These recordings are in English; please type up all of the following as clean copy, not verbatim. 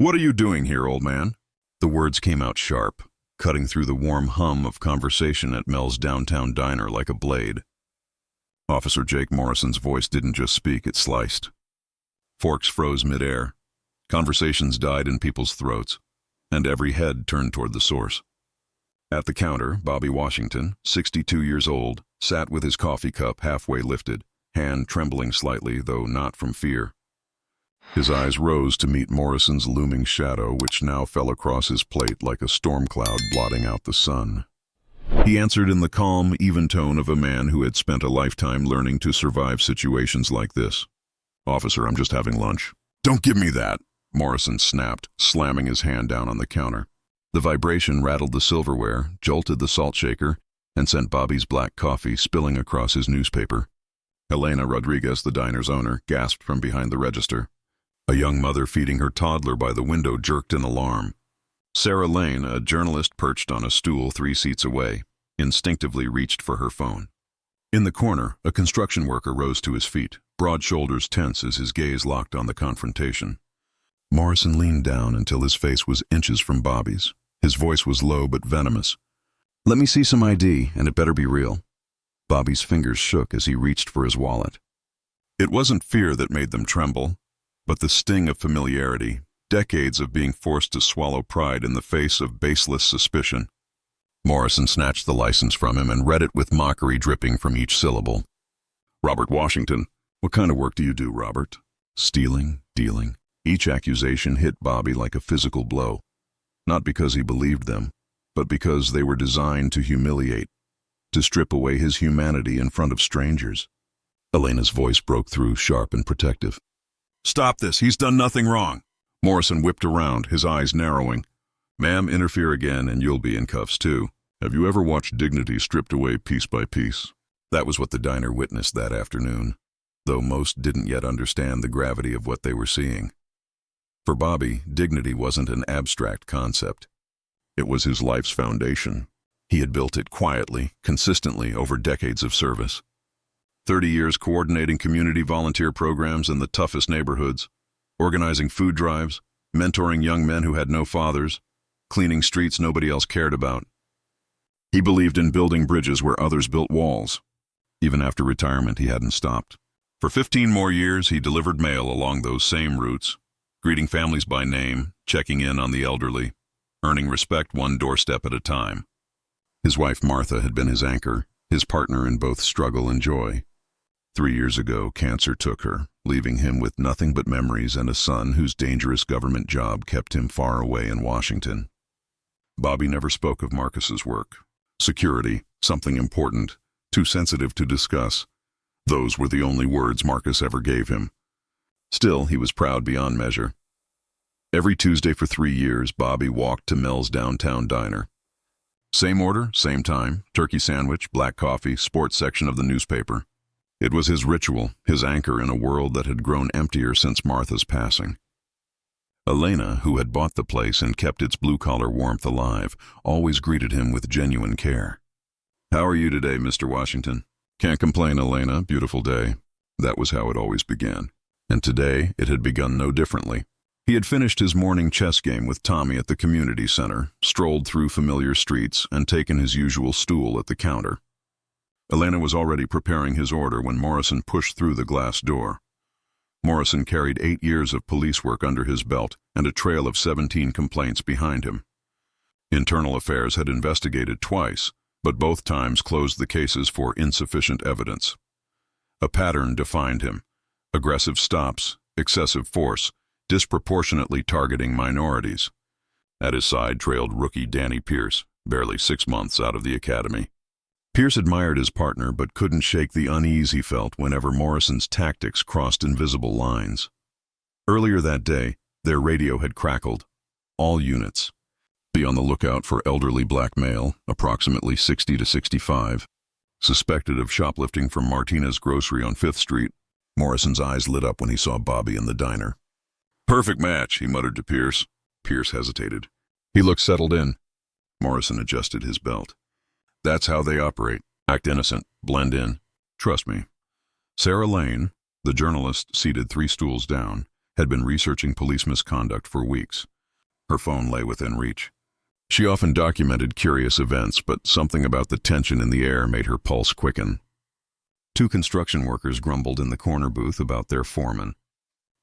"What are you doing here, old man?" The words came out sharp, cutting through the warm hum of conversation at Mel's downtown diner like a blade. Officer Jake Morrison's voice didn't just speak, it sliced. Forks froze midair. Conversations died in people's throats, and every head turned toward the source. At the counter, Bobby Washington, 62 years old, sat with his coffee cup halfway lifted, hand trembling slightly, though not from fear. His eyes rose to meet Morrison's looming shadow, which now fell across his plate like a storm cloud blotting out the sun. He answered in the calm, even tone of a man who had spent a lifetime learning to survive situations like this. "Officer, I'm just having lunch." "Don't give me that," Morrison snapped, slamming his hand down on the counter. The vibration rattled the silverware, jolted the salt shaker, and sent Bobby's black coffee spilling across his newspaper. Helena Rodriguez, the diner's owner, gasped from behind the register. A young mother feeding her toddler by the window jerked in alarm. Sarah Lane, a journalist perched on a stool 3 seats away, instinctively reached for her phone. In the corner, a construction worker rose to his feet, broad shoulders tense as his gaze locked on the confrontation. Morrison leaned down until his face was inches from Bobby's. His voice was low but venomous. "Let me see some ID, and it better be real." Bobby's fingers shook as he reached for his wallet. It wasn't fear that made them tremble, but the sting of familiarity, decades of being forced to swallow pride in the face of baseless suspicion. Morrison snatched the license from him and read it with mockery dripping from each syllable. "Robert Washington. What kind of work do you do, Robert?" Stealing, dealing. Each accusation hit Bobby like a physical blow. Not because he believed them, but because they were designed to humiliate, to strip away his humanity in front of strangers. Elena's voice broke through, sharp and protective. "Stop this, he's done nothing wrong." Morrison whipped around, his eyes narrowing. "Ma'am, interfere again and you'll be in cuffs too. Have you ever watched dignity stripped away piece by piece?" That was what the diner witnessed that afternoon, though most didn't yet understand the gravity of what they were seeing. For Bobby, dignity wasn't an abstract concept. It was his life's foundation. He had built it quietly, consistently over decades of service. 30 years coordinating community volunteer programs in the toughest neighborhoods, organizing food drives, mentoring young men who had no fathers, cleaning streets nobody else cared about. He believed in building bridges where others built walls. Even after retirement, he hadn't stopped. For 15 more years, he delivered mail along those same routes, greeting families by name, checking in on the elderly, earning respect one doorstep at a time. His wife Martha had been his anchor, his partner in both struggle and joy. 3 years ago, cancer took her, leaving him with nothing but memories and a son whose dangerous government job kept him far away in Washington. Bobby never spoke of Marcus's work. Security, something important, too sensitive to discuss. Those were the only words Marcus ever gave him. Still, he was proud beyond measure. Every Tuesday for 3 years, Bobby walked to Mel's downtown diner. Same order, same time, turkey sandwich, black coffee, sports section of the newspaper. It was his ritual, his anchor in a world that had grown emptier since Martha's passing. Elena, who had bought the place and kept its blue-collar warmth alive, always greeted him with genuine care. "How are you today, Mr. Washington?" "Can't complain, Elena. Beautiful day." That was how it always began. And today, it had begun no differently. He had finished his morning chess game with Tommy at the community center, strolled through familiar streets, and taken his usual stool at the counter. Elena was already preparing his order when Morrison pushed through the glass door. Morrison carried 8 years of police work under his belt and a trail of 17 complaints behind him. Internal Affairs had investigated twice, but both times closed the cases for insufficient evidence. A pattern defined him: aggressive stops, excessive force, disproportionately targeting minorities. At his side trailed rookie Danny Pierce, barely 6 months out of the academy. Pierce admired his partner but couldn't shake the unease he felt whenever Morrison's tactics crossed invisible lines. Earlier that day, their radio had crackled. All units. Be on the lookout for elderly black male, approximately 60 to 65. Suspected of shoplifting from Martinez Grocery on 5th Street. Morrison's eyes lit up when he saw Bobby in the diner. "Perfect match," he muttered to Pierce. Pierce hesitated. He looked settled in. Morrison adjusted his belt. "That's how they operate. Act innocent, blend in. Trust me." Sarah Lane, the journalist seated 3 stools down, had been researching police misconduct for weeks, Her phone lay within reach. She often documented curious events, but something about the tension in the air made her pulse quicken. Two construction workers grumbled in the corner booth about their foreman.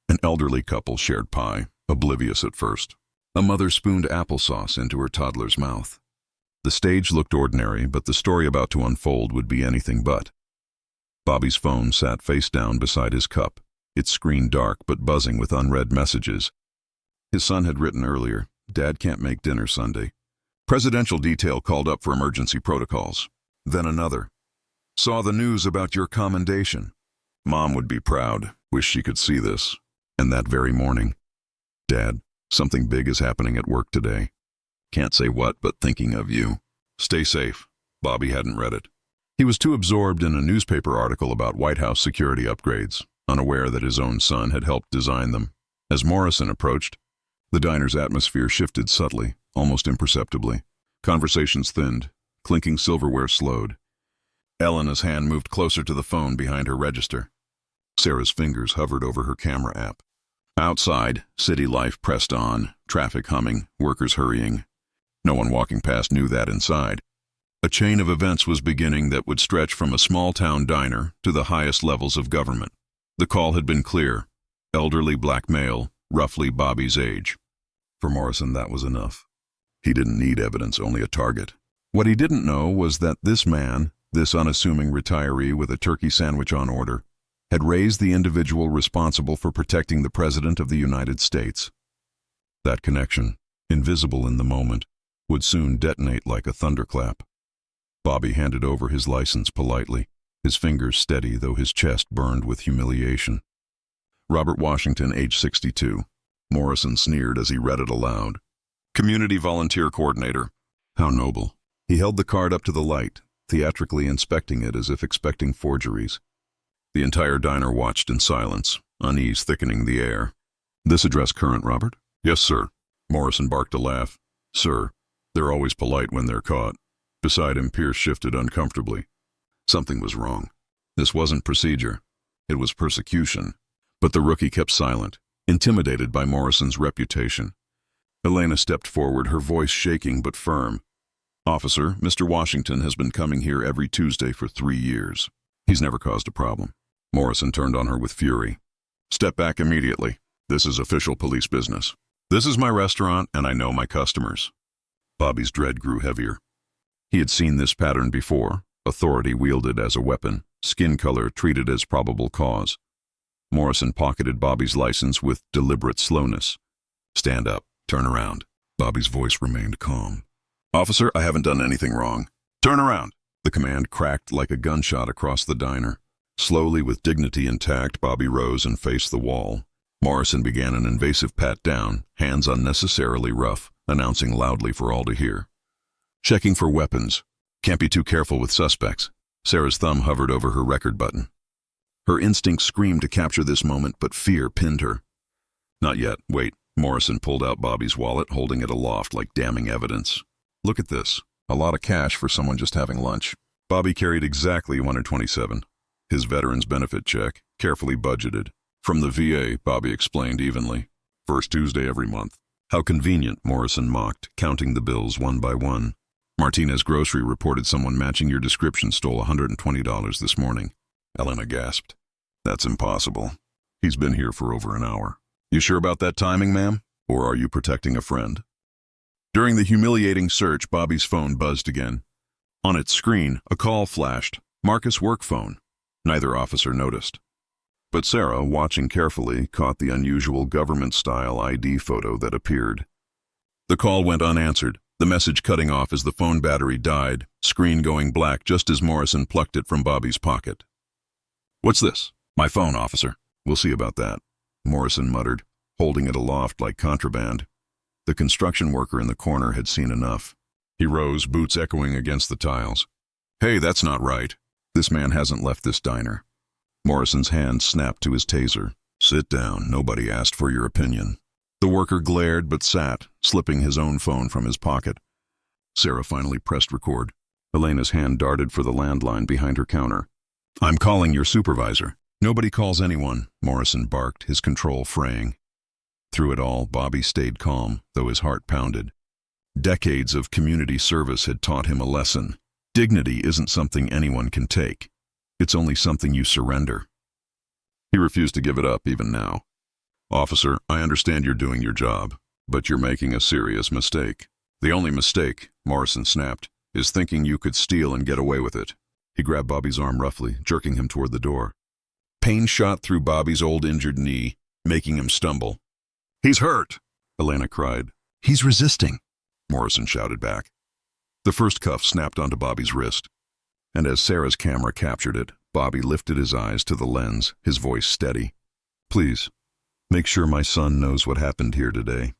An elderly couple shared pie, oblivious at first. A mother spooned applesauce into her toddler's mouth. The stage looked ordinary, but the story about to unfold would be anything but. Bobby's phone sat face down beside his cup, its screen dark but buzzing with unread messages. His son had written earlier, "Dad can't make dinner Sunday." Presidential detail called up for emergency protocols. Then another. "Saw the news about your commendation. Mom would be proud. Wish she could see this." And that very morning. "Dad, something big is happening at work today. Can't say what, but thinking of you. Stay safe." Bobby hadn't read it. He was too absorbed in a newspaper article about White House security upgrades, unaware that his own son had helped design them. As Morrison approached, the diner's atmosphere shifted subtly, almost imperceptibly. Conversations thinned. Clinking silverware slowed. Elena's hand moved closer to the phone behind her register. Sarah's fingers hovered over her camera app. Outside, city life pressed on, traffic humming, workers hurrying. No one walking past knew that inside. A chain of events was beginning that would stretch from a small-town diner to the highest levels of government. The call had been clear. Elderly black male, roughly Bobby's age. For Morrison, that was enough. He didn't need evidence, only a target. What he didn't know was that this man, this unassuming retiree with a turkey sandwich on order, had raised the individual responsible for protecting the President of the United States. That connection, invisible in the moment, would soon detonate like a thunderclap. Bobby handed over his license politely, his fingers steady though his chest burned with humiliation. Robert Washington, age 62. Morrison sneered as he read it aloud. Community Volunteer Coordinator. How noble. He held the card up to the light, theatrically inspecting it as if expecting forgeries. The entire diner watched in silence, unease thickening the air. This address current, Robert? Yes, sir. Morrison barked a laugh. Sir, they're always polite when they're caught. Beside him, Pierce shifted uncomfortably. Something was wrong. This wasn't procedure. It was persecution. But the rookie kept silent, intimidated by Morrison's reputation. Elena stepped forward, her voice shaking but firm. Officer, Mr. Washington has been coming here every Tuesday for 3 years. He's never caused a problem. Morrison turned on her with fury. Step back immediately. This is official police business. This is my restaurant, and I know my customers. Bobby's dread grew heavier. He had seen this pattern before, authority wielded as a weapon, skin color treated as probable cause. Morrison pocketed Bobby's license with deliberate slowness. Stand up. Turn around. Bobby's voice remained calm. Officer, I haven't done anything wrong. Turn around. The command cracked like a gunshot across the diner. Slowly, with dignity intact, Bobby rose and faced the wall. Morrison began an invasive pat-down, hands unnecessarily rough, announcing loudly for all to hear. Checking for weapons. Can't be too careful with suspects. Sarah's thumb hovered over her record button. Her instinct screamed to capture this moment, but fear pinned her. Not yet. Wait. Morrison pulled out Bobby's wallet, holding it aloft like damning evidence. Look at this. A lot of cash for someone just having lunch. Bobby carried exactly $127. His veteran's benefit check, carefully budgeted. From the VA, Bobby explained evenly. First Tuesday every month. How convenient, Morrison mocked, counting the bills one by one. Martinez Grocery reported someone matching your description stole $120 this morning. Elena gasped. That's impossible. He's been here for over an hour. You sure about that timing, ma'am? Or are you protecting a friend? During the humiliating search, Bobby's phone buzzed again. On its screen, a call flashed. Marcus' work phone. Neither officer noticed. But Sarah, watching carefully, caught the unusual government-style ID photo that appeared. The call went unanswered, the message cutting off as the phone battery died, screen going black just as Morrison plucked it from Bobby's pocket. What's this? My phone, officer. We'll see about that, Morrison muttered, holding it aloft like contraband. The construction worker in the corner had seen enough. He rose, boots echoing against the tiles. Hey, that's not right. This man hasn't left this diner. Morrison's hand snapped to his taser. Sit down. Nobody asked for your opinion. The worker glared but sat, slipping his own phone from his pocket. Sarah finally pressed record. Elena's hand darted for the landline behind her counter. I'm calling your supervisor. Nobody calls anyone, Morrison barked, his control fraying. Through it all, Bobby stayed calm, though his heart pounded. Decades of community service had taught him a lesson. Dignity isn't something anyone can take. It's only something you surrender. He refused to give it up even now. "Officer, I understand you're doing your job, but you're making a serious mistake." "The only mistake," Morrison snapped, "is thinking you could steal and get away with it." He grabbed Bobby's arm roughly, jerking him toward the door. Pain shot through Bobby's old injured knee, making him stumble. "He's hurt!" Elena cried. "He's resisting," Morrison shouted back. The first cuff snapped onto Bobby's wrist, and as Sarah's camera captured it, Bobby lifted his eyes to the lens, his voice steady. "Please, make sure my son knows what happened here today."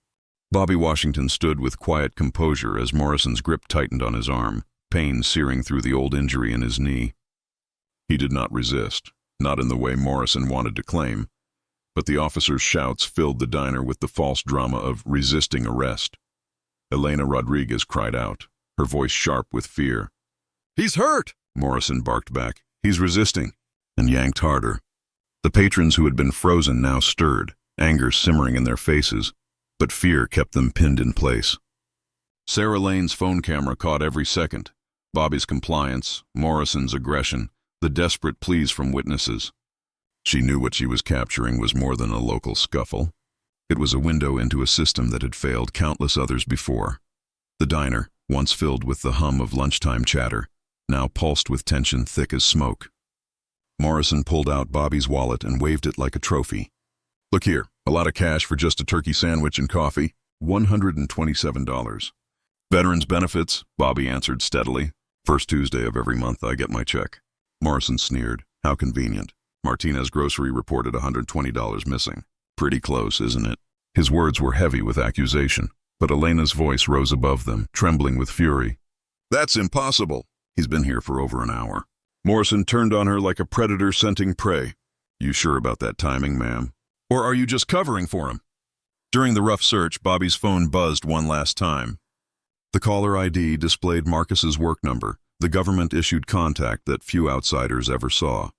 Bobby Washington stood with quiet composure as Morrison's grip tightened on his arm, pain searing through the old injury in his knee. He did not resist, not in the way Morrison wanted to claim, but the officer's shouts filled the diner with the false drama of resisting arrest. Elena Rodriguez cried out, her voice sharp with fear. "He's hurt!" Morrison barked back. "He's resisting," and yanked harder. The patrons who had been frozen now stirred, anger simmering in their faces, but fear kept them pinned in place. Sarah Lane's phone camera caught every second. Bobby's compliance, Morrison's aggression, the desperate pleas from witnesses. She knew what she was capturing was more than a local scuffle. It was a window into a system that had failed countless others before. The diner, once filled with the hum of lunchtime chatter, now pulsed with tension thick as smoke. Morrison pulled out Bobby's wallet and waved it like a trophy. "Look here, a lot of cash for just a turkey sandwich and coffee, $127. "Veterans benefits," Bobby answered steadily. "First Tuesday of every month I get my check." Morrison sneered. "How convenient. Martinez Grocery reported $120 missing. Pretty close, isn't it?" His words were heavy with accusation, but Elena's voice rose above them, trembling with fury. "That's impossible. He's been here for over an hour." Morrison turned on her like a predator scenting prey. "You sure about that timing, ma'am? Or are you just covering for him?" During the rough search, Bobby's phone buzzed one last time. The caller ID displayed Marcus's work number, the government-issued contact that few outsiders ever saw.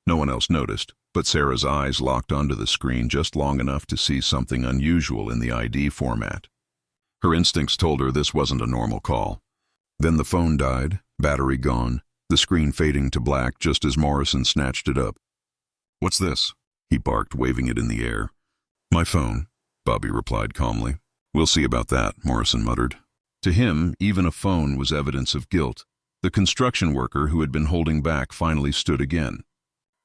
No one else noticed, but Sarah's eyes locked onto the screen just long enough to see something unusual in the ID format. Her instincts told her this wasn't a normal call. Then the phone died, battery gone, the screen fading to black just as Morrison snatched it up. "What's this?" he barked, waving it in the air. "My phone," Bobby replied calmly. "We'll see about that," Morrison muttered. To him, even a phone was evidence of guilt. The construction worker who had been holding back finally stood again.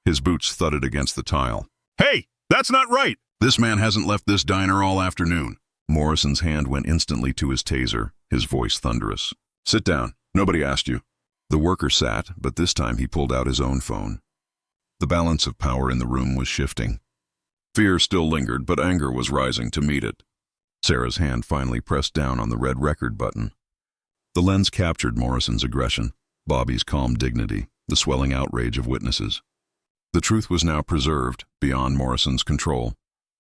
His boots thudded against the tile. "Hey, that's not right! This man hasn't left this diner all afternoon." Morrison's hand went instantly to his taser, his voice thunderous. "Sit down. Nobody asked you." The worker sat, but this time he pulled out his own phone. The balance of power in the room was shifting. Fear still lingered, but anger was rising to meet it. Sarah's hand finally pressed down on the red record button. The lens captured Morrison's aggression, Bobby's calm dignity, the swelling outrage of witnesses. The truth was now preserved, beyond Morrison's control.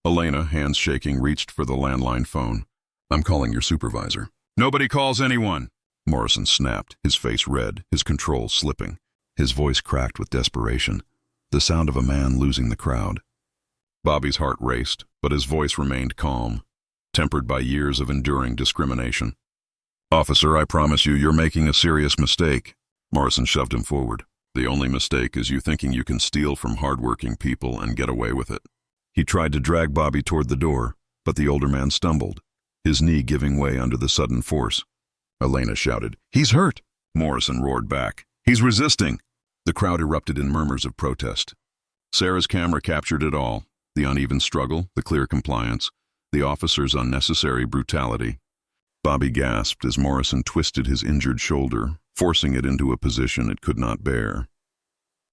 Elena, hands shaking, reached for the landline phone. "I'm calling your supervisor." "Nobody calls anyone," Morrison snapped, his face red, his control slipping. His voice cracked with desperation, the sound of a man losing the crowd. Bobby's heart raced, but his voice remained calm, tempered by years of enduring discrimination. "Officer, I promise you, you're making a serious mistake." Morrison shoved him forward. "The only mistake is you thinking you can steal from hardworking people and get away with it." He tried to drag Bobby toward the door, but the older man stumbled, his knee giving way under the sudden force. Elena shouted, "He's hurt!" Morrison roared back, "He's resisting!" The crowd erupted in murmurs of protest. Sarah's camera captured it all, the uneven struggle, the clear compliance, the officer's unnecessary brutality. Bobby gasped as Morrison twisted his injured shoulder, forcing it into a position it could not bear.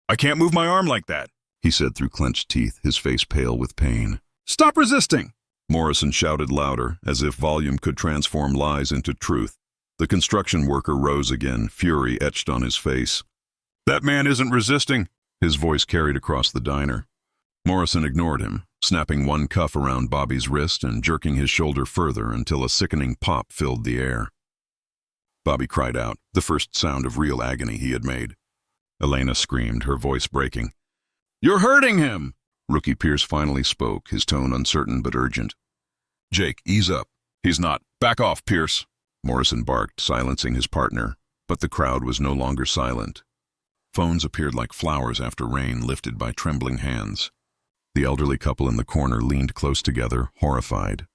"I can't move my arm like that," he said through clenched teeth, his face pale with pain. "Stop resisting!" Morrison shouted louder, as if volume could transform lies into truth. The construction worker rose again, fury etched on his face. "That man isn't resisting," his voice carried across the diner. Morrison ignored him, snapping one cuff around Bobby's wrist and jerking his shoulder further until a sickening pop filled the air. Bobby cried out, the first sound of real agony he had made. Elena screamed, her voice breaking. "You're hurting him!" Rookie Pierce finally spoke, his tone uncertain but urgent. Jake, ease up. He's not. Back off, Pierce. Morrison barked, silencing his partner, but the crowd was no longer silent. Phones appeared like flowers after rain, lifted by trembling hands. The elderly couple in the corner leaned close together, horrified.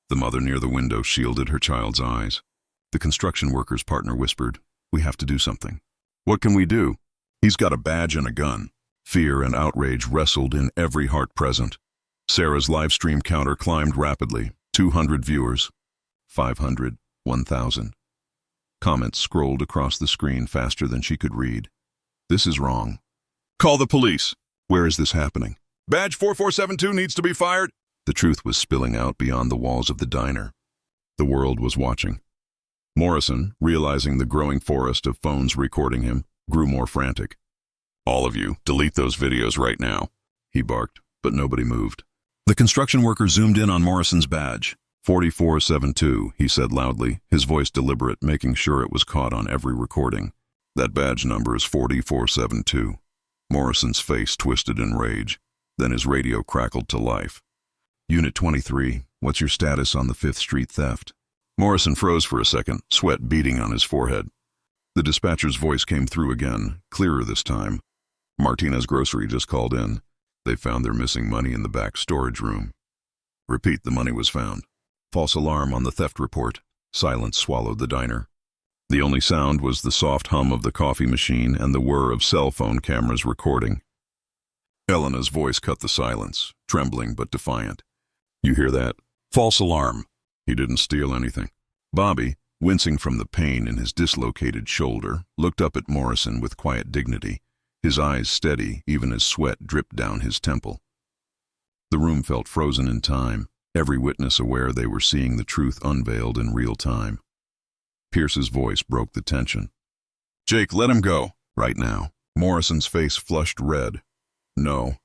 The mother near the window shielded her child's eyes. The construction worker's partner whispered, "We have to do something." "What can we do?" "He's got a badge and a gun." Fear and outrage wrestled in every heart present. Sarah's live stream counter climbed rapidly. 200 viewers. 500. 1,000. Comments scrolled across the screen faster than she could read. "This is wrong." "Call the police." "Where is this happening?" "Badge 4472 needs to be fired." The truth was spilling out beyond the walls of the diner. The world was watching. Morrison, realizing the growing forest of phones recording him, grew more frantic. "All of you, delete those videos right now," he barked, but nobody moved. The construction worker zoomed in on Morrison's badge. 4472, he said loudly, his voice deliberate, making sure it was caught on every recording. "That badge number is 4472. Morrison's face twisted in rage. Then his radio crackled to life. "Unit 23, what's your status on the 5th Street theft?" Morrison froze for a second, sweat beading on his forehead. The dispatcher's voice came through again, clearer this time. "Martinez Grocery just called in. They found their missing money in the back storage room." "Repeat, the money was found." False alarm on the theft report. Silence swallowed the diner. The only sound was the soft hum of the coffee machine and the whir of cell phone cameras recording. Elena's voice cut the silence, trembling but defiant. "You hear that? False alarm. He didn't steal anything." Bobby, wincing from the pain in his dislocated shoulder, looked up at Morrison with quiet dignity, his eyes steady even as sweat dripped down his temple. The room felt frozen in time, every witness aware they were seeing the truth unveiled in real time. Pierce's voice broke the tension. "Jake, let him go, right now." Morrison's face flushed red. "No.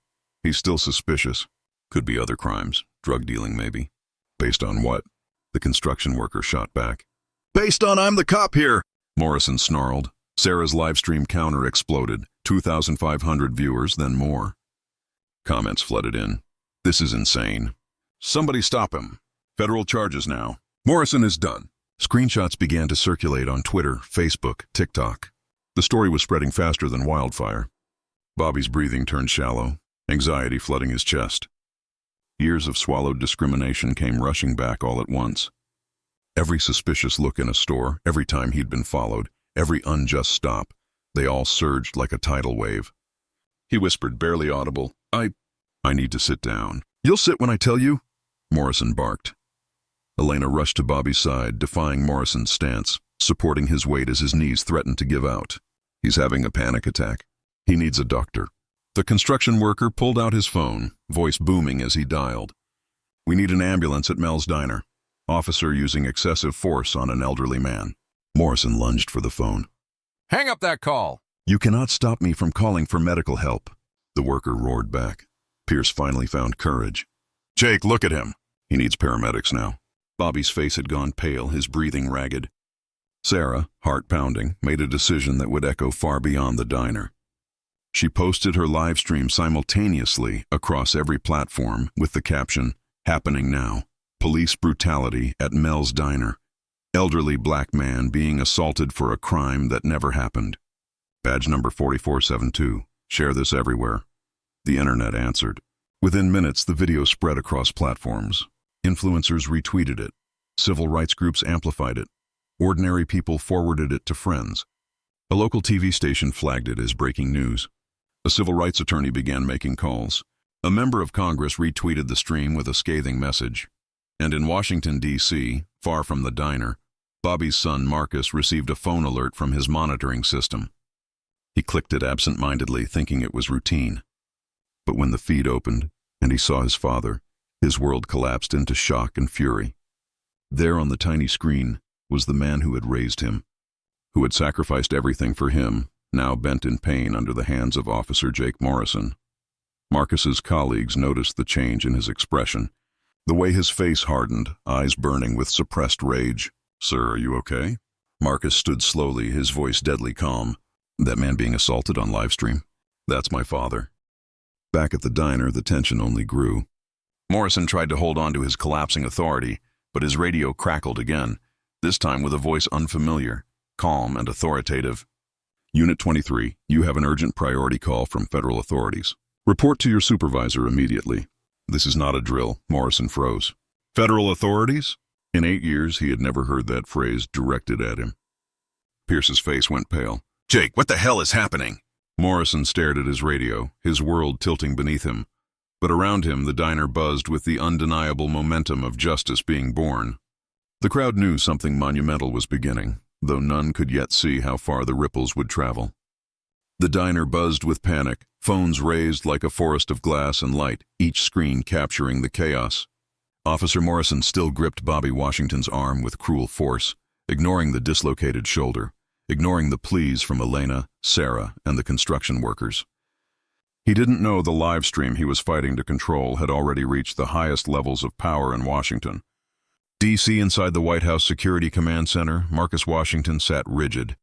He's still suspicious. Could be other crimes, drug dealing maybe." "Based on what?" The construction worker shot back. "Based on I'm the cop here," Morrison snarled. Sarah's livestream counter exploded, 2,500 viewers, then more. Comments flooded in. "This is insane. Somebody stop him. Federal charges now. Morrison is done." Screenshots began to circulate on Twitter, Facebook, TikTok. The story was spreading faster than wildfire. Bobby's breathing turned shallow, anxiety flooding his chest. Years of swallowed discrimination came rushing back all at once. Every suspicious look in a store, every time he'd been followed, every unjust stop, they all surged like a tidal wave. He whispered, barely audible, I need to sit down." "You'll sit when I tell you," Morrison barked. Elena rushed to Bobby's side, defying Morrison's stance, supporting his weight as his knees threatened to give out. "He's having a panic attack. He needs a doctor." The construction worker pulled out his phone, voice booming as he dialed. "We need an ambulance at Mel's Diner. Officer using excessive force on an elderly man." Morrison lunged for the phone. "Hang up that call." "You cannot stop me from calling for medical help," the worker roared back. Pierce finally found courage. "Jake, look at him. He needs paramedics now." Bobby's face had gone pale, his breathing ragged. Sarah, heart pounding, made a decision that would echo far beyond the diner. She posted her live stream simultaneously across every platform with the caption, "Happening now. Police brutality at Mel's Diner. Elderly black man being assaulted for a crime that never happened. Badge number 4472. Share this everywhere." The internet answered. Within minutes, the video spread across platforms. Influencers retweeted it. Civil rights groups amplified it. Ordinary people forwarded it to friends. A local TV station flagged it as breaking news. A civil rights attorney began making calls. A member of Congress retweeted the stream with a scathing message. And in Washington, D.C., far from the diner, Bobby's son Marcus received a phone alert from his monitoring system. He clicked it absent-mindedly, thinking it was routine. But when the feed opened and he saw his father, his world collapsed into shock and fury. There on the tiny screen was the man who had raised him, who had sacrificed everything for him, now bent in pain under the hands of Officer Jake Morrison. Marcus's colleagues noticed the change in his expression, the way his face hardened, eyes burning with suppressed rage. "Sir, are you okay?" Marcus stood slowly, his voice deadly calm. "That man being assaulted on livestream? That's my father." Back at the diner, the tension only grew. Morrison tried to hold on to his collapsing authority, but his radio crackled again, this time with a voice unfamiliar, calm and authoritative. Unit 23, you have an urgent priority call from federal authorities. Report to your supervisor immediately. This is not a drill. Morrison froze. Federal authorities? In 8 years, he had never heard that phrase directed at him. Pierce's face went pale. Jake, what the hell is happening? Morrison stared at his radio, his world tilting beneath him. But around him, the diner buzzed with the undeniable momentum of justice being born. The crowd knew something monumental was beginning, though none could yet see how far the ripples would travel. The diner buzzed with panic, phones raised like a forest of glass and light, each screen capturing the chaos. Officer Morrison still gripped Bobby Washington's arm with cruel force, ignoring the dislocated shoulder, ignoring the pleas from Elena, Sarah, and the construction workers. He didn't know the live stream he was fighting to control had already reached the highest levels of power in Washington. D.C. inside the White House Security Command Center, Marcus Washington sat rigid,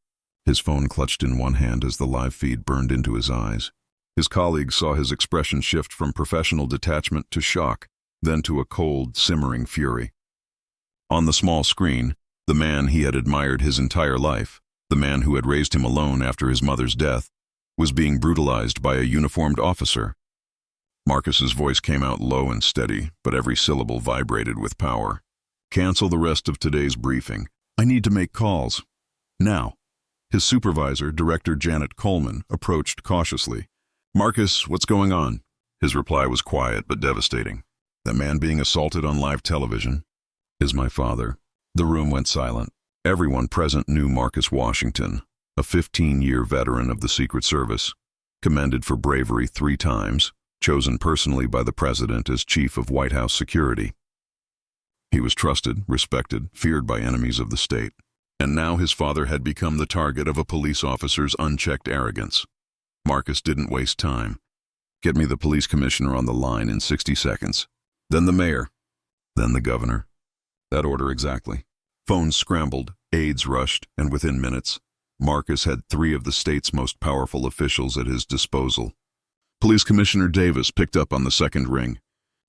his phone clutched in one hand as the live feed burned into his eyes. His colleagues saw his expression shift from professional detachment to shock, then to a cold, simmering fury. On the small screen, the man he had admired his entire life, the man who had raised him alone after his mother's death, was being brutalized by a uniformed officer. Marcus's voice came out low and steady, but every syllable vibrated with power. Cancel the rest of today's briefing. I need to make calls. Now. His supervisor, Director Janet Coleman, approached cautiously. Marcus, what's going on? His reply was quiet but devastating. The man being assaulted on live television is my father. The room went silent. Everyone present knew Marcus Washington, a 15-year veteran of the Secret Service, commended for bravery 3 times, chosen personally by the president as chief of White House security. He was trusted, respected, feared by enemies of the state. And now his father had become the target of a police officer's unchecked arrogance. Marcus didn't waste time. Get me the police commissioner on the line in 60 seconds. Then the mayor. Then the governor. That order exactly. Phones scrambled, aides rushed, and within minutes, Marcus had 3 of the state's most powerful officials at his disposal. Police Commissioner Davis picked up on the second ring.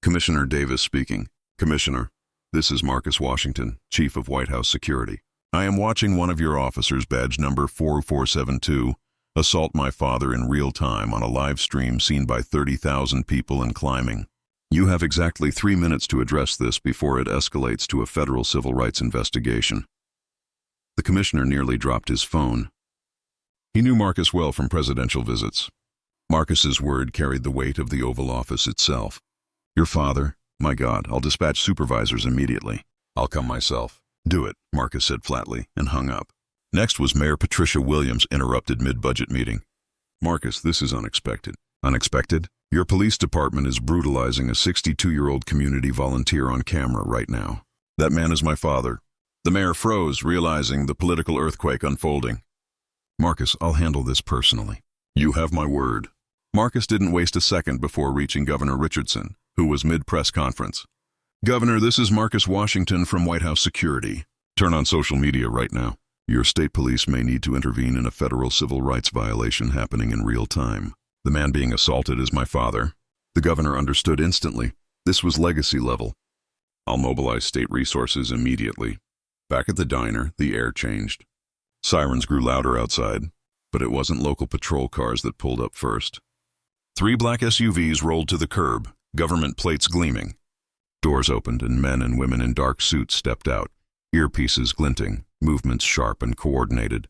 Commissioner Davis speaking. Commissioner, this is Marcus Washington, Chief of White House Security. I am watching one of your officers, badge number 4472, assault my father in real time on a live stream seen by 30,000 people and climbing. You have exactly 3 minutes to address this before it escalates to a federal civil rights investigation. The commissioner nearly dropped his phone. He knew Marcus well from presidential visits. Marcus's word carried the weight of the Oval Office itself. Your father? My God, I'll dispatch supervisors immediately. I'll come myself. Do it, Marcus said flatly, and hung up. Next was Mayor Patricia Williams interrupted mid-budget meeting. Marcus, this is unexpected. Unexpected? Your police department is brutalizing a 62-year-old community volunteer on camera right now. That man is my father. The mayor froze, realizing the political earthquake unfolding. Marcus, I'll handle this personally. You have my word. Marcus didn't waste a second before reaching Governor Richardson, who was mid-press conference. Governor, this is Marcus Washington from White House Security. Turn on social media right now. Your state police may need to intervene in a federal civil rights violation happening in real time. The man being assaulted is my father. The governor understood instantly. This was legacy level. I'll mobilize state resources immediately. Back at the diner, the air changed. Sirens grew louder outside, but it wasn't local patrol cars that pulled up first. 3 black SUVs rolled to the curb, government plates gleaming. Doors opened and men and women in dark suits stepped out, earpieces glinting, movements sharp and coordinated.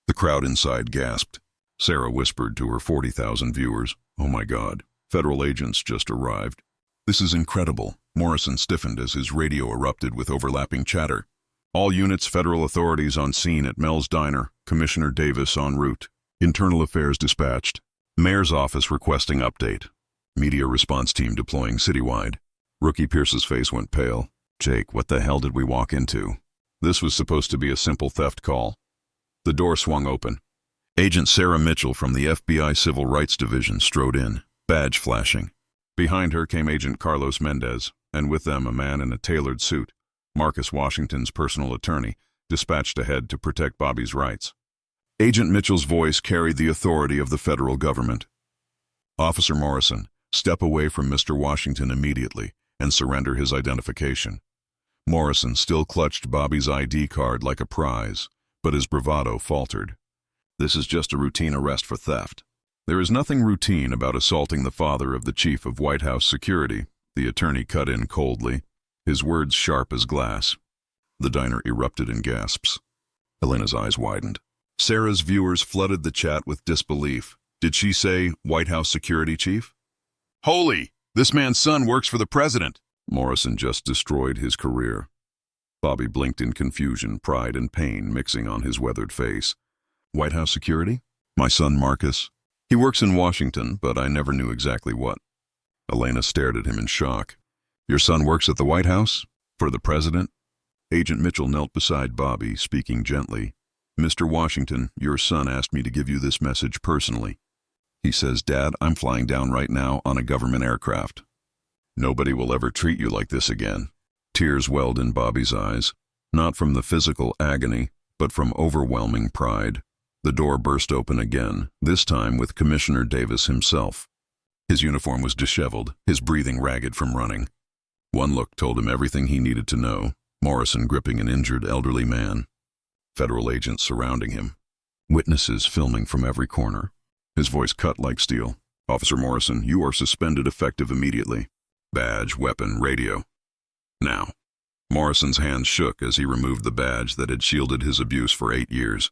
The crowd inside gasped. Sarah whispered to her 40,000 viewers, "Oh my God, federal agents just arrived." This is incredible. Morrison stiffened as his radio erupted with overlapping chatter. All units, federal authorities on scene at Mel's Diner. Commissioner Davis en route. Internal Affairs dispatched. Mayor's office requesting update. Media response team deploying citywide. Rookie Pierce's face went pale. Jake, what the hell did we walk into? This was supposed to be a simple theft call. The door swung open. Agent Sarah Mitchell from the FBI Civil Rights Division strode in, badge flashing. Behind her came Agent Carlos Mendez, and with them a man in a tailored suit, Marcus Washington's personal attorney, dispatched ahead to protect Bobby's rights. Agent Mitchell's voice carried the authority of the federal government. Officer Morrison, step away from Mr. Washington immediately. and surrender his identification. Morrison still clutched Bobby's ID card like a prize, but his bravado faltered. This is just a routine arrest for theft. There is nothing routine about assaulting the father of the chief of White House security, the attorney cut in coldly, his words sharp as glass. The diner erupted in gasps. Elena's eyes widened. Sarah's viewers flooded the chat with disbelief. Did she say White House security chief? Holy! This man's son works for the president! Morrison just destroyed his career. Bobby blinked in confusion, pride and pain mixing on his weathered face. White House security? My son Marcus. He works in Washington, but I never knew exactly what. Elena stared at him in shock. Your son works at the White House? For the president? Agent Mitchell knelt beside Bobby, speaking gently. Mr. Washington, your son asked me to give you this message personally. He says, Dad, I'm flying down right now on a government aircraft. Nobody will ever treat you like this again. Tears welled in Bobby's eyes, not from the physical agony, but from overwhelming pride. The door burst open again, this time with Commissioner Davis himself. His uniform was disheveled, his breathing ragged from running. One look told him everything he needed to know, Morrison gripping an injured elderly man. Federal agents surrounding him. Witnesses filming from every corner. His voice cut like steel. Officer Morrison, you are suspended effective immediately. Badge, weapon, radio. Now. Morrison's hands shook as he removed the badge that had shielded his abuse for 8 years.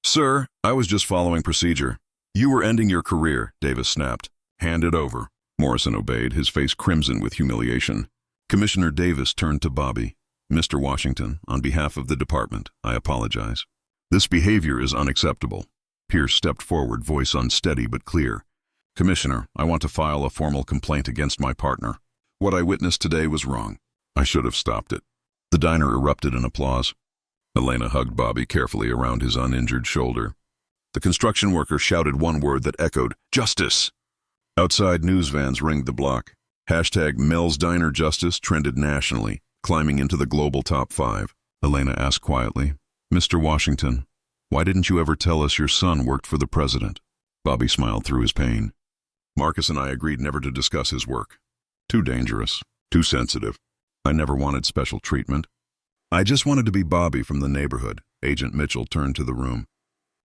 Sir, I was just following procedure. You were ending your career, Davis snapped. Hand it over. Morrison obeyed, his face crimson with humiliation. Commissioner Davis turned to Bobby. Mr. Washington, on behalf of the department, I apologize. This behavior is unacceptable. Pierce stepped forward, voice unsteady but clear. Commissioner, I want to file a formal complaint against my partner. What I witnessed today was wrong. I should have stopped it. The diner erupted in applause. Elena hugged Bobby carefully around his uninjured shoulder. The construction worker shouted one word that echoed, Justice! Outside, news vans ringed the block. Hashtag Mel's Diner Justice trended nationally, climbing into the global top 5. Elena asked quietly, Mr. Washington, why didn't you ever tell us your son worked for the president? Bobby smiled through his pain. Marcus and I agreed never to discuss his work. Too dangerous, too sensitive. I never wanted special treatment. I just wanted to be Bobby from the neighborhood. Agent Mitchell turned to the room.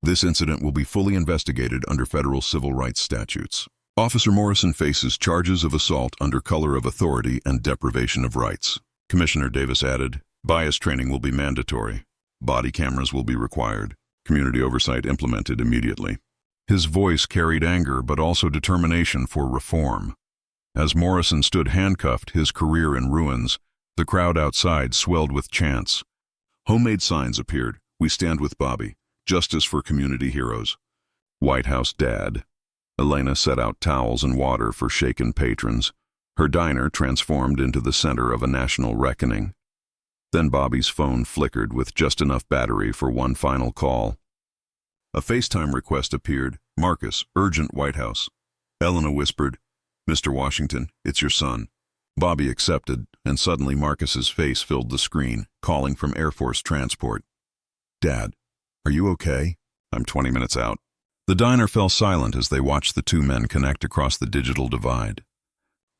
This incident will be fully investigated under federal civil rights statutes. Officer Morrison faces charges of assault under color of authority and deprivation of rights. Commissioner Davis added, bias training will be mandatory. Body cameras will be required. Community oversight implemented immediately. His voice carried anger but also determination for reform. As Morrison stood handcuffed, his career in ruins, the crowd outside swelled with chants. Homemade signs appeared. We stand with Bobby. Justice for community heroes. White House Dad. Elena set out towels and water for shaken patrons. Her diner transformed into the center of a national reckoning. Then Bobby's phone flickered with just enough battery for one final call. A FaceTime request appeared. Marcus, urgent White House. Elena whispered, Mr. Washington, it's your son. Bobby accepted, and suddenly Marcus's face filled the screen, calling from Air Force Transport. Dad, are you okay? I'm 20 minutes out. The diner fell silent as they watched the two men connect across the digital divide.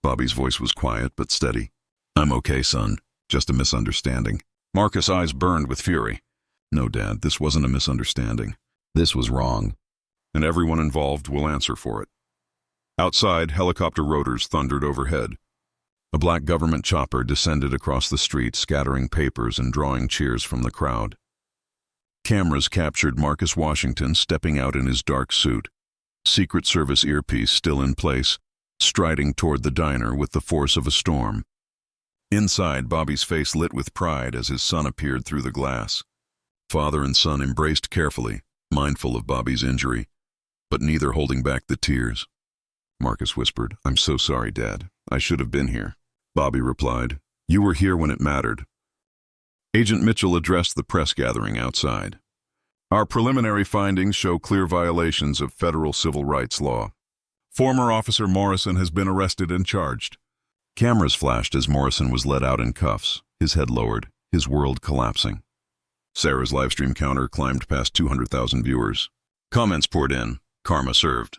Bobby's voice was quiet but steady. I'm okay, son. Just a misunderstanding. Marcus' eyes burned with fury. No, Dad, this wasn't a misunderstanding. This was wrong. And everyone involved will answer for it. Outside, helicopter rotors thundered overhead. A black government chopper descended across the street, scattering papers and drawing cheers from the crowd. Cameras captured Marcus Washington stepping out in his dark suit, Secret Service earpiece still in place, striding toward the diner with the force of a storm. Inside, Bobby's face lit with pride as his son appeared through the glass. Father and son embraced carefully, mindful of Bobby's injury, but neither holding back the tears. Marcus whispered, I'm so sorry, Dad. I should have been here. Bobby replied, you were here when it mattered. Agent Mitchell addressed the press gathering outside. Our preliminary findings show clear violations of federal civil rights law. Former Officer Morrison has been arrested and charged. Cameras flashed as Morrison was led out in cuffs, his head lowered, his world collapsing. Sarah's livestream counter climbed past 200,000 viewers. Comments poured in. Karma served.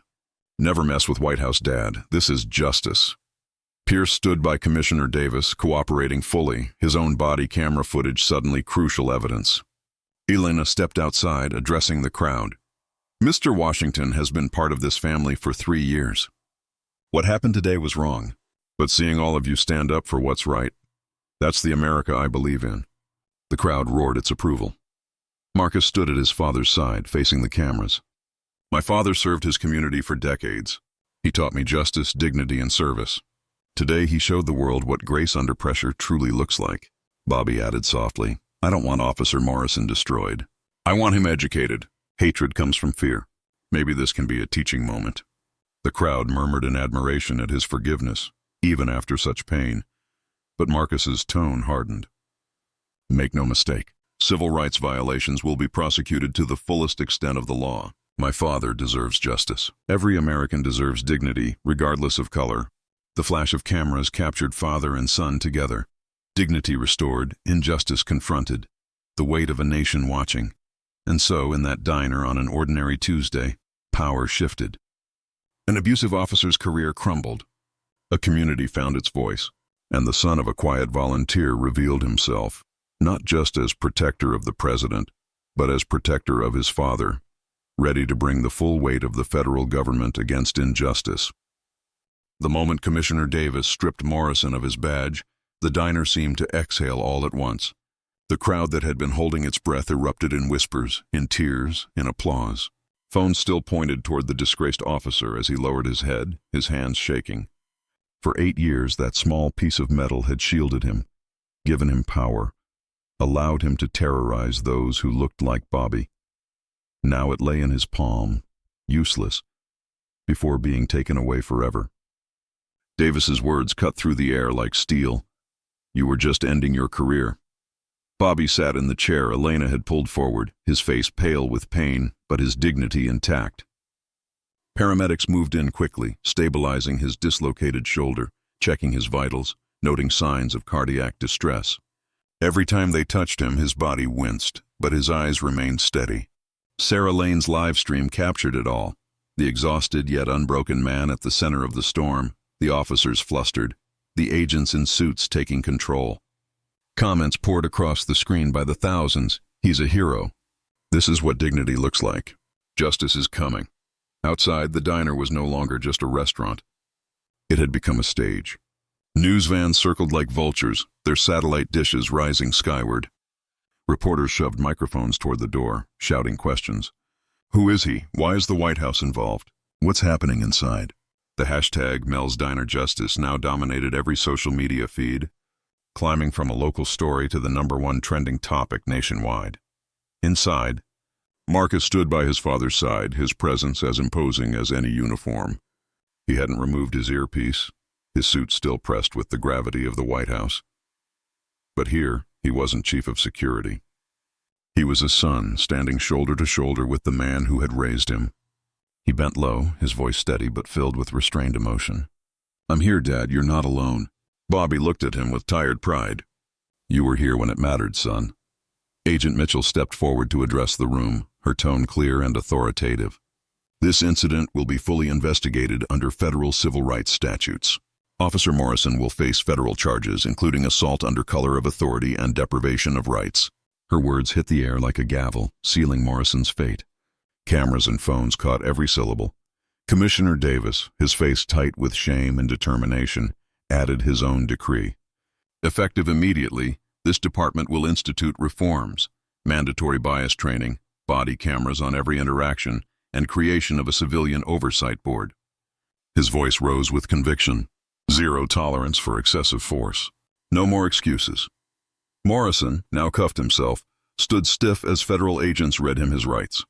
Never mess with White House Dad. This is justice. Pierce stood by Commissioner Davis, cooperating fully, his own body camera footage suddenly crucial evidence. Elena stepped outside, addressing the crowd. Mr. Washington has been part of this family for 3 years. What happened today was wrong, but seeing all of you stand up for what's right, that's the America I believe in. The crowd roared its approval. Marcus stood at his father's side, facing the cameras. My father served his community for decades. He taught me justice, dignity, and service. Today he showed the world what grace under pressure truly looks like. Bobby added softly, I don't want Officer Morrison destroyed. I want him educated. Hatred comes from fear. Maybe this can be a teaching moment. The crowd murmured in admiration at his forgiveness, even after such pain. But Marcus's tone hardened. Make no mistake, civil rights violations will be prosecuted to the fullest extent of the law. My father deserves justice. Every American deserves dignity, regardless of color. The flash of cameras captured father and son together. Dignity restored, injustice confronted, the weight of a nation watching. And so, in that diner on an ordinary Tuesday, power shifted. An abusive officer's career crumbled. A community found its voice, and the son of a quiet volunteer revealed himself, not just as protector of the president, but as protector of his father, ready to bring the full weight of the federal government against injustice. The moment Commissioner Davis stripped Morrison of his badge, the diner seemed to exhale all at once. The crowd that had been holding its breath erupted in whispers, in tears, in applause. Phones still pointed toward the disgraced officer as he lowered his head, his hands shaking. For 8 years, that small piece of metal had shielded him, given him power, allowed him to terrorize those who looked like Bobby. Now it lay in his palm, useless, before being taken away forever. Davis's words cut through the air like steel. You were just ending your career. Bobby sat in the chair Elena had pulled forward, his face pale with pain, but his dignity intact. Paramedics moved in quickly, stabilizing his dislocated shoulder, checking his vitals, noting signs of cardiac distress. Every time they touched him, his body winced, but his eyes remained steady. Sarah Lane's live stream captured it all. The exhausted yet unbroken man at the center of the storm, the officers flustered, the agents in suits taking control. Comments poured across the screen by the thousands. He's a hero. This is what dignity looks like. Justice is coming. Outside, the diner was no longer just a restaurant. It had become a stage. News vans circled like vultures, their satellite dishes rising skyward. Reporters shoved microphones toward the door, shouting questions. Who is he? Why is the White House involved? What's happening inside? The hashtag Mel's Diner Justice now dominated every social media feed, climbing from a local story to the #1 trending topic nationwide. Inside, Marcus stood by his father's side, his presence as imposing as any uniform. He hadn't removed his earpiece, his suit still pressed with the gravity of the White House. But here, he wasn't chief of security. He was a son, standing shoulder to shoulder with the man who had raised him. He bent low, his voice steady but filled with restrained emotion. I'm here, Dad, you're not alone. Bobby looked at him with tired pride. You were here when it mattered, son. Agent Mitchell stepped forward to address the room, her tone clear and authoritative. This incident will be fully investigated under federal civil rights statutes. Officer Morrison will face federal charges, including assault under color of authority and deprivation of rights. Her words hit the air like a gavel, sealing Morrison's fate. Cameras and phones caught every syllable. Commissioner Davis, his face tight with shame and determination, added his own decree. Effective immediately, this department will institute reforms, mandatory bias training, body cameras on every interaction, and creation of a civilian oversight board. His voice rose with conviction. Zero tolerance for excessive force. No more excuses. Morrison, now cuffed himself, stood stiff as federal agents read him his rights.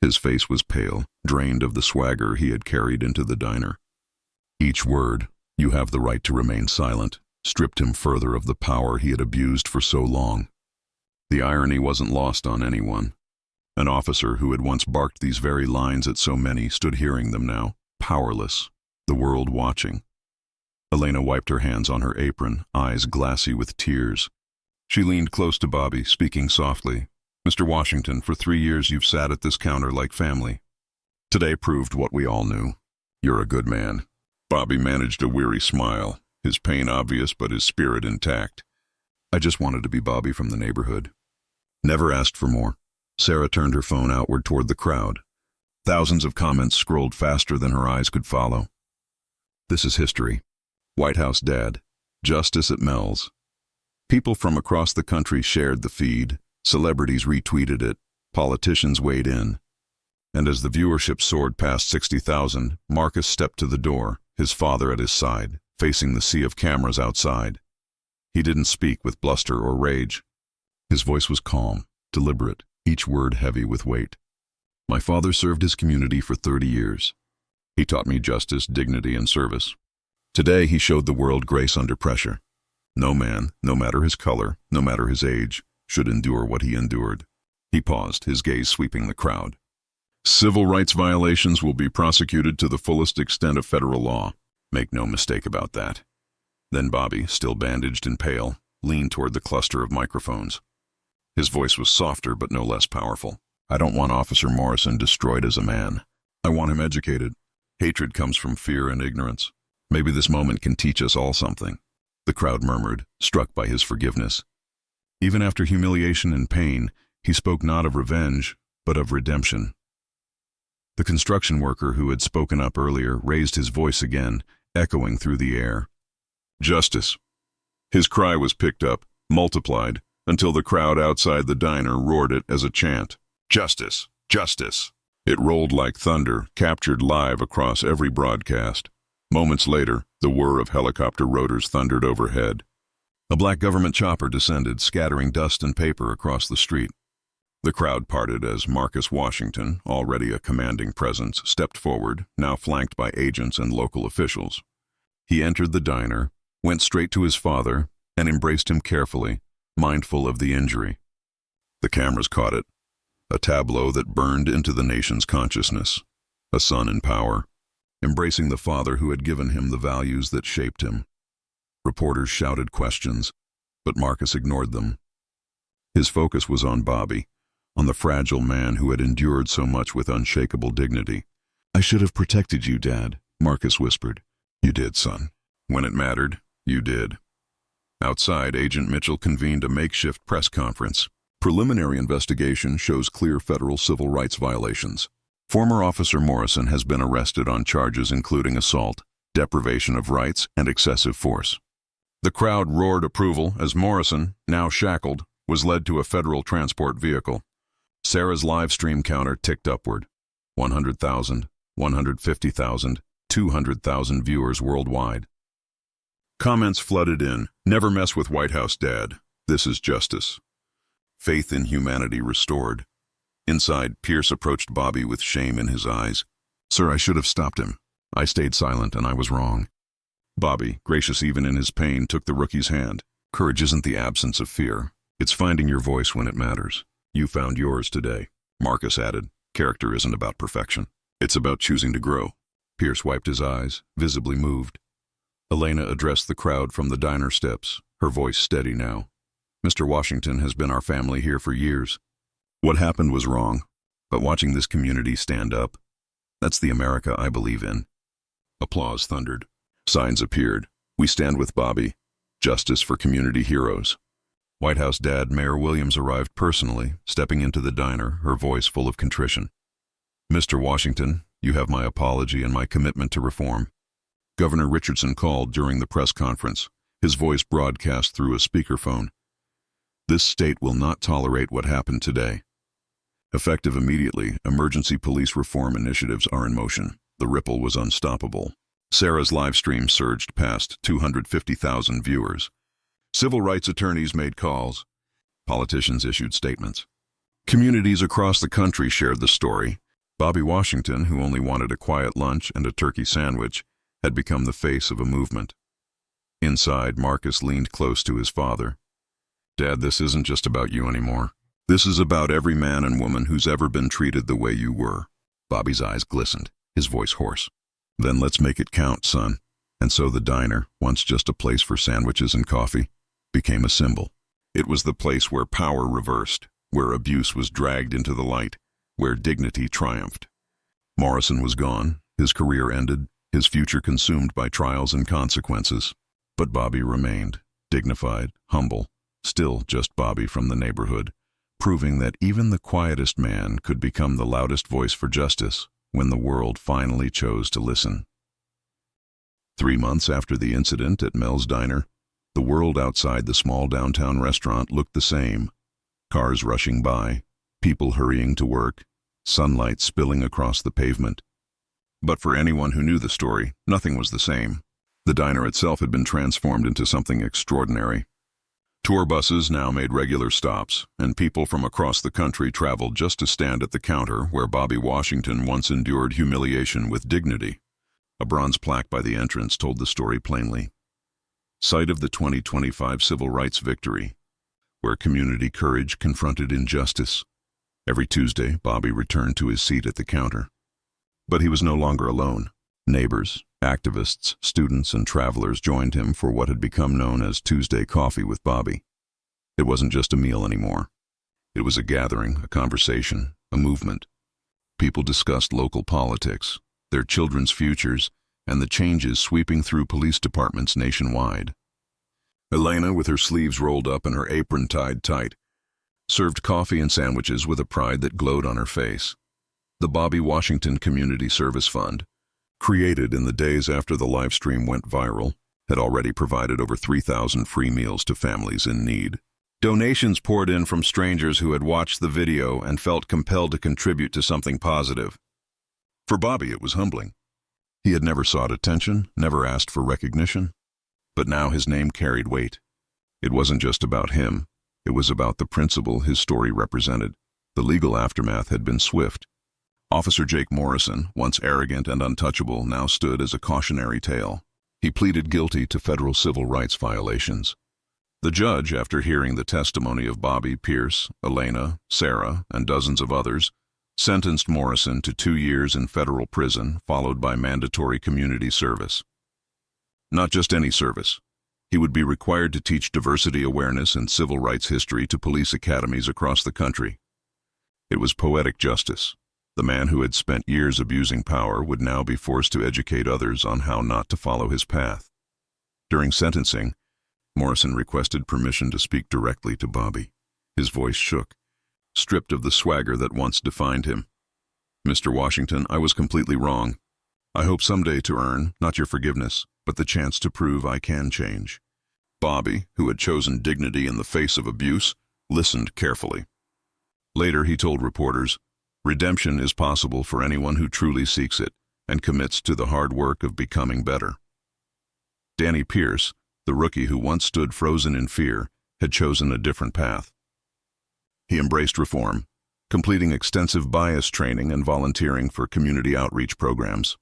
His face was pale, drained of the swagger he had carried into the diner. Each word, "You have the right to remain silent," stripped him further of the power he had abused for so long. The irony wasn't lost on anyone. An officer who had once barked these very lines at so many stood hearing them now, powerless, the world watching. Elena wiped her hands on her apron, eyes glassy with tears. She leaned close to Bobby, speaking softly. Mr. Washington, for 3 years you've sat at this counter like family. Today proved what we all knew. You're a good man. Bobby managed a weary smile. his pain obvious but his spirit intact. I just wanted to be Bobby from the neighborhood. Never asked for more. Sarah turned her phone outward toward the crowd. Thousands of comments scrolled faster than her eyes could follow. This is history. White House Dad. Justice at Mel's. People from across the country shared the feed. Celebrities retweeted it. Politicians weighed in. And as the viewership soared past 60,000, Marcus stepped to the door, his father at his side, facing the sea of cameras outside. He didn't speak with bluster or rage. His voice was calm, deliberate, each word heavy with weight. My father served his community for 30 years. He taught me justice, dignity, and service. Today he showed the world grace under pressure. No man, no matter his color, no matter his age, should endure what he endured. He paused, his gaze sweeping the crowd. Civil rights violations will be prosecuted to the fullest extent of federal law. Make no mistake about that. Then Bobby, still bandaged and pale, leaned toward the cluster of microphones. His voice was softer but no less powerful. I don't want Officer Morrison destroyed as a man. I want him educated. Hatred comes from fear and ignorance. Maybe this moment can teach us all something. The crowd murmured, struck by his forgiveness. Even after humiliation and pain, he spoke not of revenge, but of redemption. The construction worker who had spoken up earlier raised his voice again, echoing through the air. Justice. His cry was picked up, multiplied, until the crowd outside the diner roared it as a chant. Justice! Justice! It rolled like thunder, captured live across every broadcast. Moments later, the whir of helicopter rotors thundered overhead. A black government chopper descended, scattering dust and paper across the street. The crowd parted as Marcus Washington, already a commanding presence, stepped forward, now flanked by agents and local officials. He entered the diner, went straight to his father, and embraced him carefully, mindful of the injury. The cameras caught it, a tableau that burned into the nation's consciousness. A son in power, embracing the father who had given him the values that shaped him. Reporters shouted questions, but Marcus ignored them. His focus was on Bobby, on the fragile man who had endured so much with unshakable dignity. I should have protected you, Dad, Marcus whispered. You did, son. When it mattered, you did. Outside, Agent Mitchell convened a makeshift press conference. Preliminary investigation shows clear federal civil rights violations. Former Officer Morrison has been arrested on charges including assault, deprivation of rights, and excessive force. The crowd roared approval as Morrison, now shackled, was led to a federal transport vehicle. Sarah's live stream counter ticked upward. 100,000, 150,000, 200,000 viewers worldwide. Comments flooded in. Never mess with White House Dad. This is justice. Faith in humanity restored. Inside, Pierce approached Bobby with shame in his eyes. Sir, I should have stopped him. I stayed silent and I was wrong. Bobby, gracious even in his pain, took the rookie's hand. Courage isn't the absence of fear. It's finding your voice when it matters. You found yours today. Marcus added, character isn't about perfection. It's about choosing to grow. Pierce wiped his eyes, visibly moved. Elena addressed the crowd from the diner steps, her voice steady now. Mr. Washington has been our family here for years. What happened was wrong, but watching this community stand up, that's the America I believe in. Applause thundered. Signs appeared. We stand with Bobby. Justice for community heroes. White House Dad Mayor Williams arrived personally, stepping into the diner, her voice full of contrition. Mr. Washington, you have my apology and my commitment to reform. Governor Richardson called during the press conference, his voice broadcast through a speakerphone. This state will not tolerate what happened today. Effective immediately, emergency police reform initiatives are in motion. The ripple was unstoppable. Sarah's live stream surged past 250,000 viewers. Civil rights attorneys made calls. Politicians issued statements. Communities across the country shared the story. Bobby Washington, who only wanted a quiet lunch and a turkey sandwich, had become the face of a movement. Inside, Marcus leaned close to his father. Dad, this isn't just about you anymore. This is about every man and woman who's ever been treated the way you were. Bobby's eyes glistened, his voice hoarse. Then let's make it count, son. And so the diner, once just a place for sandwiches and coffee, became a symbol. It was the place where power reversed, where abuse was dragged into the light, where dignity triumphed. Morrison was gone, his career ended, his future consumed by trials and consequences. But Bobby remained, dignified, humble, still just Bobby from the neighborhood, proving that even the quietest man could become the loudest voice for justice when the world finally chose to listen. 3 months after the incident at Mel's Diner, the world outside the small downtown restaurant looked the same. Cars rushing by, people hurrying to work, sunlight spilling across the pavement. But for anyone who knew the story, nothing was the same. The diner itself had been transformed into something extraordinary. Tour buses now made regular stops, and people from across the country traveled just to stand at the counter where Bobby Washington once endured humiliation with dignity. A bronze plaque by the entrance told the story plainly. Site of the 2025 Civil Rights Victory, where community courage confronted injustice. Every Tuesday, Bobby returned to his seat at the counter. But he was no longer alone. Neighbors, activists, students, and travelers joined him for what had become known as Tuesday Coffee with Bobby. It wasn't just a meal anymore. It was a gathering, a conversation, a movement. People discussed local politics, their children's futures, and the changes sweeping through police departments nationwide. Elena, with her sleeves rolled up and her apron tied tight, served coffee and sandwiches with a pride that glowed on her face. The Bobby Washington Community Service Fund, created in the days after the live stream went viral, had already provided over 3,000 free meals to families in need. Donations poured in from strangers who had watched the video and felt compelled to contribute to something positive. For Bobby, it was humbling. He had never sought attention, never asked for recognition, but now his name carried weight. It wasn't just about him. It was about the principle his story represented. The legal aftermath had been swift. Officer Jake Morrison, once arrogant and untouchable, now stood as a cautionary tale. He pleaded guilty to federal civil rights violations. The judge, after hearing the testimony of Bobby, Pierce, Elena, Sarah, and dozens of others, sentenced Morrison to 2 years in federal prison, followed by mandatory community service. Not just any service. He would be required to teach diversity awareness and civil rights history to police academies across the country. It was poetic justice. The man who had spent years abusing power would now be forced to educate others on how not to follow his path. During sentencing, Morrison requested permission to speak directly to Bobby. His voice shook, stripped of the swagger that once defined him. "Mr. Washington, I was completely wrong. I hope someday to earn, not your forgiveness, but the chance to prove I can change." Bobby, who had chosen dignity in the face of abuse, listened carefully. Later he told reporters, "Redemption is possible for anyone who truly seeks it and commits to the hard work of becoming better." Danny Pierce, the rookie who once stood frozen in fear, had chosen a different path. He embraced reform, completing extensive bias training and volunteering for community outreach programs.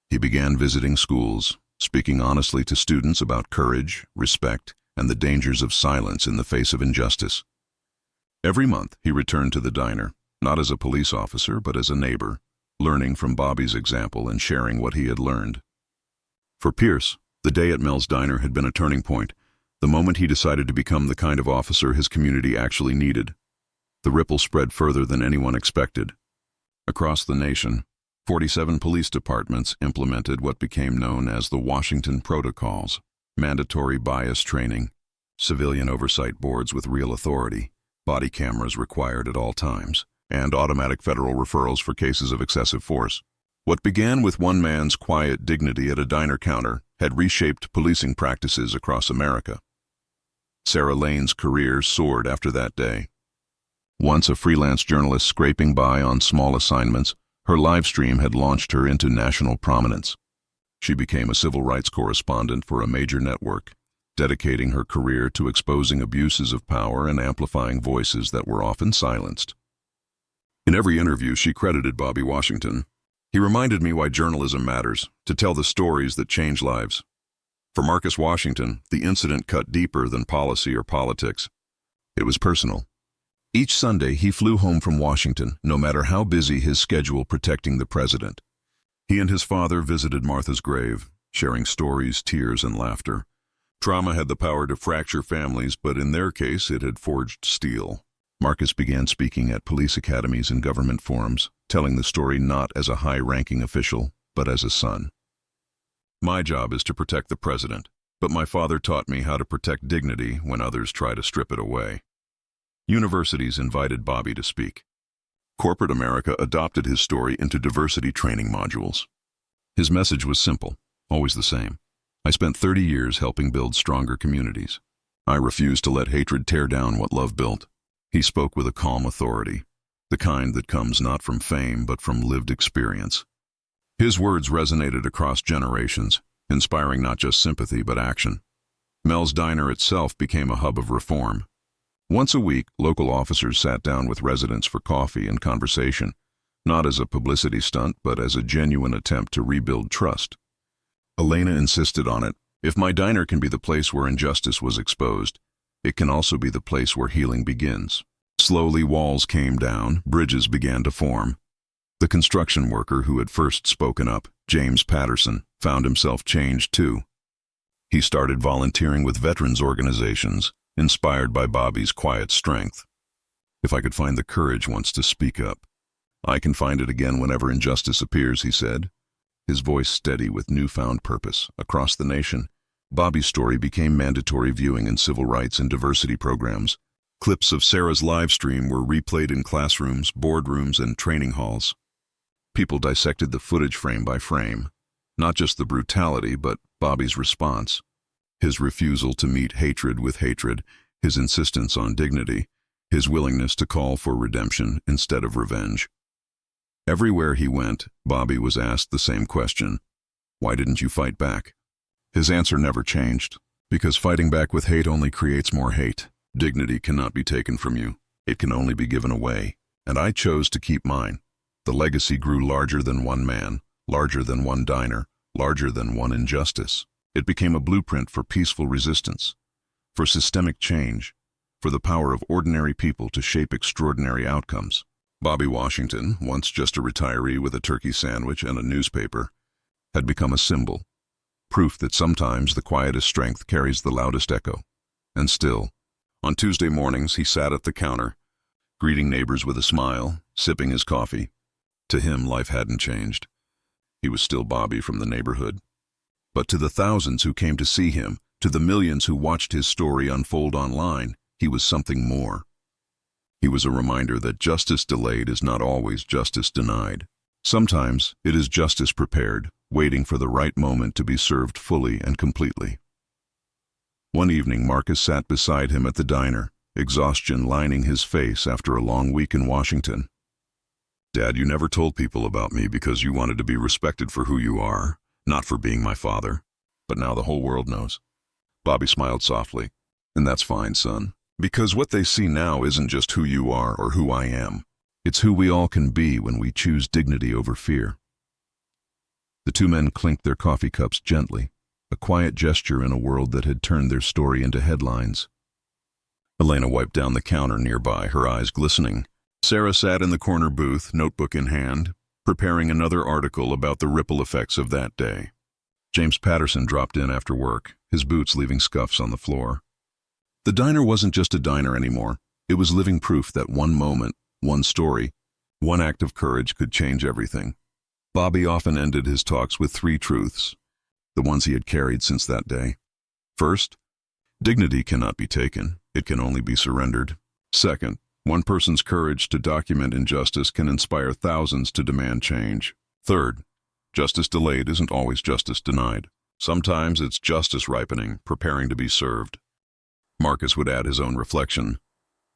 He began visiting schools, speaking honestly to students about courage, respect, and the dangers of silence in the face of injustice. Every month he returned to the diner, not as a police officer but as a neighbor, learning from Bobby's example and sharing what he had learned. For Pierce, the day at Mel's Diner had been a turning point, the moment he decided to become the kind of officer his community actually needed. The ripple spread further than anyone expected. Across the nation, 47 police departments implemented what became known as the Washington Protocols: mandatory bias training, civilian oversight boards with real authority, body cameras required at all times, and automatic federal referrals for cases of excessive force. What began with one man's quiet dignity at a diner counter had reshaped policing practices across America. Sarah Lane's career soared after that day. Once a freelance journalist scraping by on small assignments, her live stream had launched her into national prominence. She became a civil rights correspondent for a major network, dedicating her career to exposing abuses of power and amplifying voices that were often silenced. In every interview, she credited Bobby Washington. "He reminded me why journalism matters, to tell the stories that change lives." For Marcus Washington, the incident cut deeper than policy or politics. It was personal. Each Sunday, he flew home from Washington, no matter how busy his schedule protecting the president. He and his father visited Martha's grave, sharing stories, tears, and laughter. Trauma had the power to fracture families, but in their case, it had forged steel. Marcus began speaking at police academies and government forums, telling the story not as a high-ranking official, but as a son. "My job is to protect the president. But my father taught me how to protect dignity when others try to strip it away. Universities invited Bobby to speak. Corporate America adopted his story into diversity training modules. His message was simple, always the same. I spent 30 years helping build stronger communities. I refuse to let hatred tear down what love built. He spoke with a calm authority, the kind that comes not from fame but from lived experience. His words resonated across generations, inspiring not just sympathy but action. Mel's Diner itself became a hub of reform. Once a week, local officers sat down with residents for coffee and conversation, not as a publicity stunt but as a genuine attempt to rebuild trust. Elena insisted on it. If my diner can be the place where injustice was exposed, it can also be the place where healing begins. Slowly, walls came down, bridges began to form. The construction worker who had first spoken up, James Patterson, found himself changed too. He started volunteering with veterans organizations, inspired by Bobby's quiet strength. If I could find the courage once to speak up, I can find it again whenever injustice appears, he said, his voice steady with newfound purpose. Across the nation, Bobby's story became mandatory viewing in civil rights and diversity programs. Clips of Sarah's live stream were replayed in classrooms, boardrooms, and training halls. People dissected the footage frame by frame, not just the brutality, but Bobby's response. His refusal to meet hatred with hatred, his insistence on dignity, his willingness to call for redemption instead of revenge. Everywhere he went, Bobby was asked the same question. Why didn't you fight back? His answer never changed. Because fighting back with hate only creates more hate. Dignity cannot be taken from you. It can only be given away. And I chose to keep mine. The legacy grew larger than one man, larger than one diner, larger than one injustice. It became a blueprint for peaceful resistance, for systemic change, for the power of ordinary people to shape extraordinary outcomes. Bobby Washington, once just a retiree with a turkey sandwich and a newspaper, had become a symbol, proof that sometimes the quietest strength carries the loudest echo. And still, on Tuesday mornings he sat at the counter, greeting neighbors with a smile, sipping his coffee. To him, life hadn't changed. He was still Bobby from the neighborhood. But to the thousands who came to see him, to the millions who watched his story unfold online, he was something more. He was a reminder that justice delayed is not always justice denied. Sometimes it is justice prepared, waiting for the right moment to be served fully and completely. One evening, Marcus sat beside him at the diner, exhaustion lining his face after a long week in Washington. "Dad, you never told people about me because you wanted to be respected for who you are, not for being my father. But now the whole world knows." Bobby smiled softly. "And that's fine, son. Because what they see now isn't just who you are or who I am. It's who we all can be when we choose dignity over fear." The two men clinked their coffee cups gently, a quiet gesture in a world that had turned their story into headlines. Elena wiped down the counter nearby, her eyes glistening. Sarah sat in the corner booth, notebook in hand, preparing another article about the ripple effects of that day. James Patterson dropped in after work, his boots leaving scuffs on the floor. The diner wasn't just a diner anymore. It was living proof that one moment, one story, one act of courage could change everything. Bobby often ended his talks with three truths, the ones he had carried since that day. First, dignity cannot be taken, it can only be surrendered. Second, one person's courage to document injustice can inspire thousands to demand change. Third, justice delayed isn't always justice denied. Sometimes it's justice ripening, preparing to be served. Marcus would add his own reflection.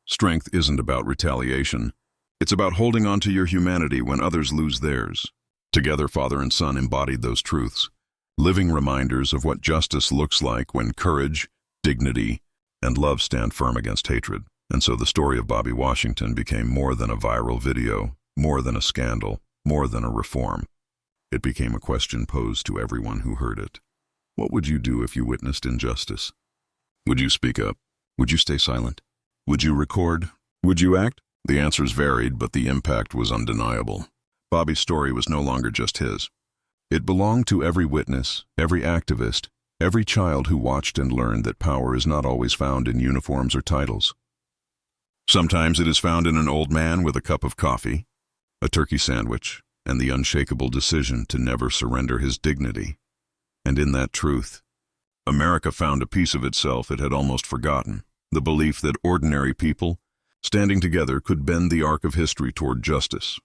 Strength isn't about retaliation. It's about holding on to your humanity when others lose theirs. Together, father and son embodied those truths, living reminders of what justice looks like when courage, dignity, and love stand firm against hatred. And so the story of Bobby Washington became more than a viral video, more than a scandal, more than a reform. It became a question posed to everyone who heard it. What would you do if you witnessed injustice? Would you speak up? Would you stay silent? Would you record? Would you act? The answers varied, but the impact was undeniable. Bobby's story was no longer just his. It belonged to every witness, every activist, every child who watched and learned that power is not always found in uniforms or titles. Sometimes it is found in an old man with a cup of coffee, a turkey sandwich, and the unshakable decision to never surrender his dignity. And in that truth, America found a piece of itself it had almost forgotten, the belief that ordinary people, standing together, could bend the arc of history toward justice.